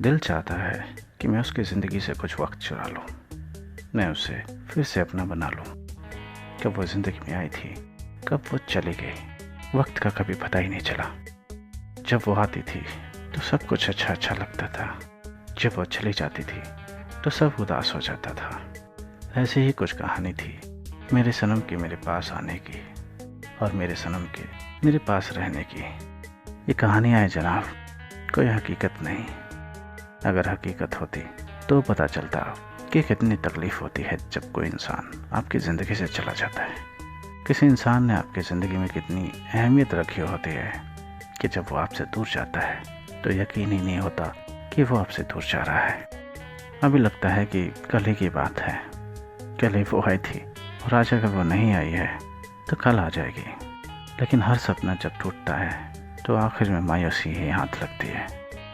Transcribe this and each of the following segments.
दिल चाहता है कि मैं उसकी ज़िंदगी से कुछ वक्त चुरा लूँ, मैं उसे फिर से अपना बना लूँ। कब वो ज़िंदगी में आई थी, कब वो चली गई, वक्त का कभी पता ही नहीं चला। जब वो आती थी तो सब कुछ अच्छा अच्छा लगता था, जब वो चली जाती थी तो सब उदास हो जाता था। ऐसी ही कुछ कहानी थी मेरे सनम की मेरे पास आने की और मेरे सनम के मेरे पास रहने की। ये कहानियाँ है जनाब, कोई हकीकत नहीं। अगर हकीकत होती तो पता चलता कि कितनी तकलीफ़ होती है जब कोई इंसान आपकी ज़िंदगी से चला जाता है। किसी इंसान ने आपकी ज़िंदगी में कितनी अहमियत रखी होती है कि जब वो आपसे दूर जाता है तो यकीन ही नहीं होता कि वो आपसे दूर जा रहा है। अभी लगता है कि कल ही की बात है, कल ही वो आई थी और आज अगर वो नहीं आई है तो कल आ जाएगी। लेकिन हर सपना जब टूटता है तो आखिर में मायूसी ही हाथ लगती है,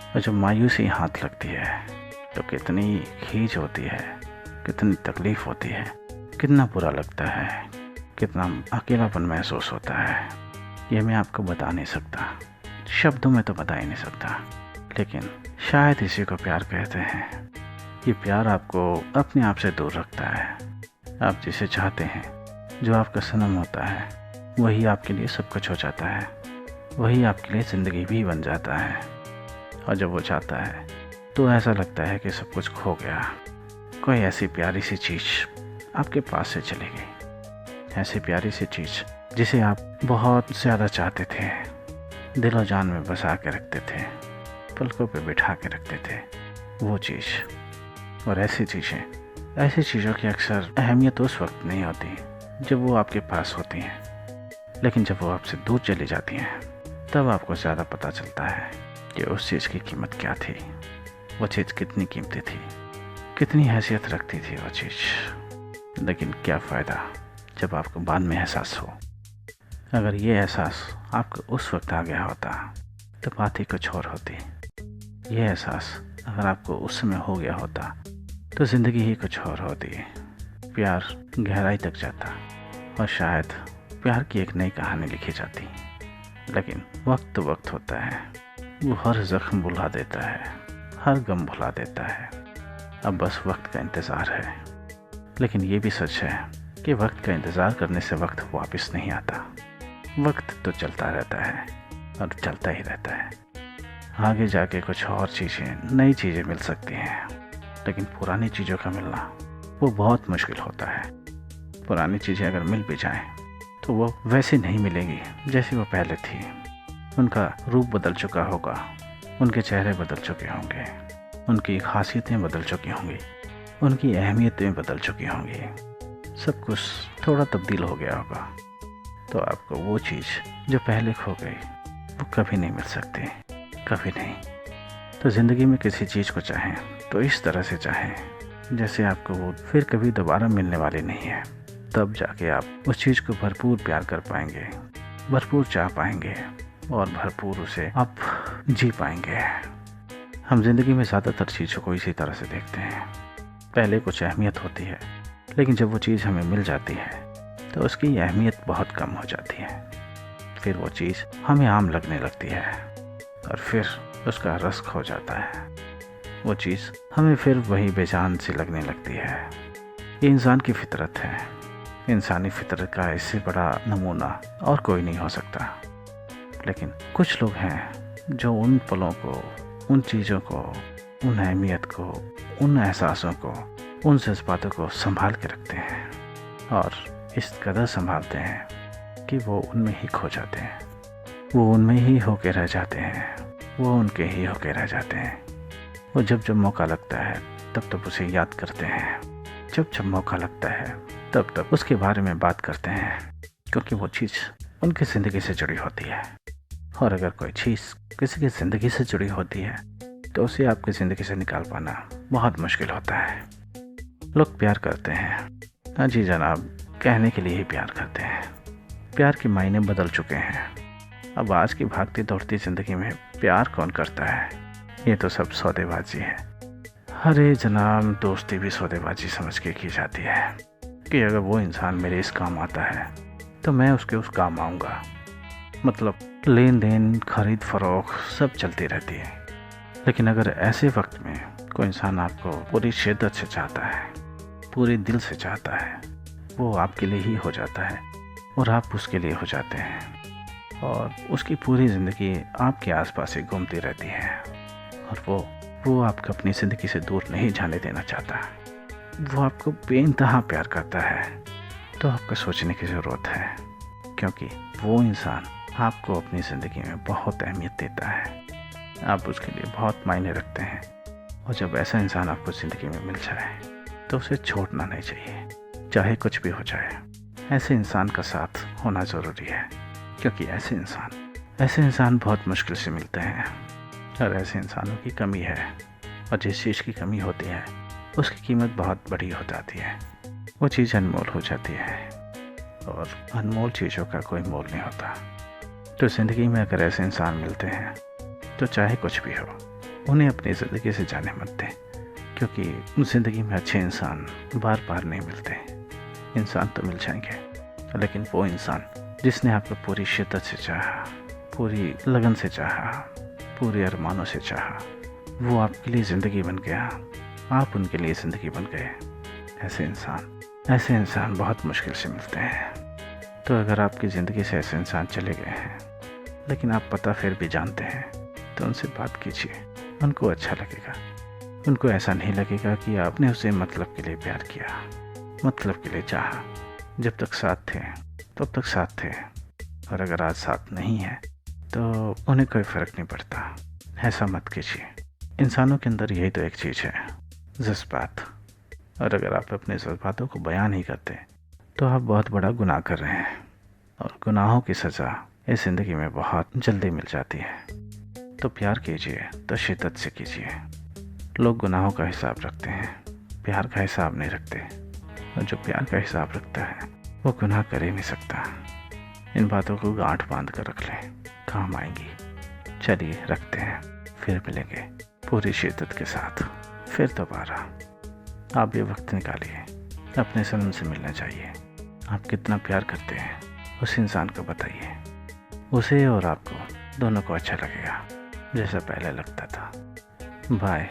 और जब मायूसी हाथ लगती है तो कितनी खींच होती है, कितनी तकलीफ़ होती है, कितना बुरा लगता है, कितना अकेलापन महसूस होता है। ये मैं आपको बता नहीं सकता, शब्दों में तो बता ही नहीं सकता। लेकिन शायद इसी को प्यार कहते हैं। ये प्यार आपको अपने आप से दूर रखता है। आप जिसे चाहते हैं, जो आपका सनम होता है, वही आपके लिए सब कुछ हो जाता है, वही आपके लिए ज़िंदगी भी बन जाता है। और जब वो चाहता है तो ऐसा लगता है कि सब कुछ खो गया। कोई ऐसी प्यारी सी चीज़ आपके पास से चली गई, ऐसी प्यारी सी चीज़ जिसे आप बहुत ज़्यादा चाहते थे, दिल और जान में बसा के रखते थे, पलकों पे बिठा के रखते थे वो चीज़। और ऐसी चीज़ों की अक्सर अहमियत उस वक्त नहीं होती जब वो आपके पास होती हैं, लेकिन जब वो आपसे दूर चली जाती हैं तब आपको ज़्यादा पता चलता है कि उस चीज़ की कीमत क्या थी, वो चीज़ कितनी कीमती थी, कितनी हैसियत रखती थी वो चीज़। लेकिन क्या फ़ायदा जब आपको बाद में एहसास हो। अगर ये एहसास आपको उस वक्त आ गया होता तो बात ही कुछ और होती। ये एहसास अगर आपको उस समय हो गया होता तो ज़िंदगी ही कुछ और होती। प्यार गहराई तक जाता और शायद प्यार की एक नई कहानी लिखी जाती। लेकिन वक्त वक्त होता है, वो हर जख्म भुला देता है, हर गम भुला देता है। अब बस वक्त का इंतज़ार है। लेकिन ये भी सच है कि वक्त का इंतज़ार करने से वक्त वापस नहीं आता। वक्त तो चलता रहता है और चलता ही रहता है। आगे जाके कुछ और चीज़ें, नई चीज़ें मिल सकती हैं, लेकिन पुरानी चीज़ों का मिलना वो बहुत मुश्किल होता है। पुरानी चीज़ें अगर मिल भी जाएं तो वो वैसी नहीं मिलेगी जैसी वो पहले थी। उनका रूप बदल चुका होगा, उनके चेहरे बदल चुके होंगे, उनकी खासियतें बदल चुकी होंगी, उनकी अहमियतें बदल चुकी होंगी, सब कुछ थोड़ा तब्दील हो गया होगा। तो आपको वो चीज़ जो पहले खो गई वो कभी नहीं मिल सकती, कभी नहीं। तो ज़िंदगी में किसी चीज़ को चाहें तो इस तरह से चाहें जैसे आपको वो फिर कभी दोबारा मिलने वाली नहीं है। तब जाके आप उस चीज़ को भरपूर प्यार कर पाएंगे, भरपूर चाह पाएंगे और भरपूर उसे आप जी पाएंगे। हम जिंदगी में ज़्यादातर चीज़ों को इसी तरह से देखते हैं। पहले कुछ अहमियत होती है, लेकिन जब वो चीज़ हमें मिल जाती है तो उसकी अहमियत बहुत कम हो जाती है। फिर वो चीज़ हमें आम लगने लगती है और फिर उसका रस खो जाता है। वो चीज़ हमें फिर वही बेजान सी लगने लगती है। ये इंसान की फितरत है। इंसानी फितरत का इससे बड़ा नमूना और कोई नहीं हो सकता। लेकिन कुछ लोग हैं जो उन पलों को, उन चीज़ों को, उन अहमियत को, उन एहसासों को, उन जज्बातों को संभाल के रखते हैं और इस कदर संभालते हैं कि वो उनमें ही खो जाते हैं, वो उनमें ही होके रह जाते हैं, वो उनके ही होके रह जाते हैं। वो जब जब मौका लगता है तब तब उसे याद करते हैं, जब जब मौका लगता है तब तब उसके बारे में बात करते हैं, क्योंकि वो चीज़ उनकी ज़िंदगी से जुड़ी होती है। और अगर कोई चीज़ किसी की ज़िंदगी से जुड़ी होती है तो उसे आपकी ज़िंदगी से निकाल पाना बहुत मुश्किल होता है। लोग प्यार करते हैं, हाँ जी जनाब, कहने के लिए ही प्यार करते हैं। प्यार के मायने बदल चुके हैं। अब आज की भागती दौड़ती ज़िंदगी में प्यार कौन करता है? ये तो सब सौदेबाजी है। अरे जनाब, दोस्ती भी सौदेबाजी समझ के की जाती है कि अगर वो इंसान मेरे इस काम आता है तो मैं उसके उस काम आऊँगा। मतलब लेन देन, खरीद फरोख्त सब चलती रहती है। लेकिन अगर ऐसे वक्त में कोई इंसान आपको पूरी शिद्दत से चाहता है, पूरे दिल से चाहता है, वो आपके लिए ही हो जाता है और आप उसके लिए हो जाते हैं और उसकी पूरी ज़िंदगी आपके आसपास ही घूमती रहती है और वो आपको अपनी ज़िंदगी से दूर नहीं जाने देना चाहता। वो आपको बेइंतहा प्यार करता है, तो आपको सोचने की ज़रूरत है, क्योंकि वो इंसान आपको अपनी ज़िंदगी में बहुत अहमियत देता है। आप उसके लिए बहुत मायने रखते हैं और जब ऐसा इंसान आपको ज़िंदगी में मिल जाए तो उसे छोड़ना नहीं चाहिए, चाहे कुछ भी हो जाए। ऐसे इंसान का साथ होना ज़रूरी है, क्योंकि ऐसे इंसान बहुत मुश्किल से मिलते हैं और ऐसे इंसानों की कमी है और जिस चीज़ की कमी होती है उसकी कीमत बहुत बड़ी हो जाती है। वो चीज़ अनमोल हो जाती है और अनमोल चीज़ों का कोई मोल नहीं होता। तो ज़िंदगी में अगर ऐसे इंसान मिलते हैं तो चाहे कुछ भी हो, उन्हें अपनी ज़िंदगी से जाने मत दें, क्योंकि ज़िंदगी में अच्छे इंसान बार बार नहीं मिलते। इंसान तो मिल जाएंगे, लेकिन वो इंसान जिसने आपको पूरी शिद्दत से चाहा, पूरी लगन से चाहा, पूरे अरमानों से चाहा, वो आपके लिए ज़िंदगी बन गया, आप उनके लिए ज़िंदगी बन गए। ऐसे इंसान बहुत मुश्किल से मिलते हैं। तो अगर आपकी ज़िंदगी से ऐसे इंसान चले गए हैं, लेकिन आप पता फिर भी जानते हैं, तो उनसे बात कीजिए। उनको अच्छा लगेगा, उनको ऐसा नहीं लगेगा कि आपने उसे मतलब के लिए प्यार किया, मतलब के लिए चाहा। जब तक साथ थे तब तक साथ थे, और अगर आज साथ नहीं है तो उन्हें कोई फ़र्क नहीं पड़ता। ऐसा मत कीजिए। इंसानों के अंदर यही तो एक चीज़ है, जज्बात। और अगर आप अपने जज्बातों को बयान नहीं करते तो आप बहुत बड़ा गुनाह कर रहे हैं, और गुनाहों की सज़ा इस ज़िंदगी में बहुत जल्दी मिल जाती है। तो प्यार कीजिए तो शिद्दत से कीजिए। लोग गुनाहों का हिसाब रखते हैं, प्यार का हिसाब नहीं रखते, और जो प्यार का हिसाब रखता है वो गुनाह कर ही नहीं सकता। इन बातों को गांठ बांध कर रख लें, काम आएंगी। चलिए रखते हैं, फिर मिलेंगे पूरी शिद्दत के साथ फिर दोबारा। आप ये वक्त निकालिए, अपने सनम से मिलना चाहिए। आप कितना प्यार करते हैं उस इंसान को बताइए। उसे और आपको दोनों को अच्छा लगेगा, जैसा पहले लगता था। बाय।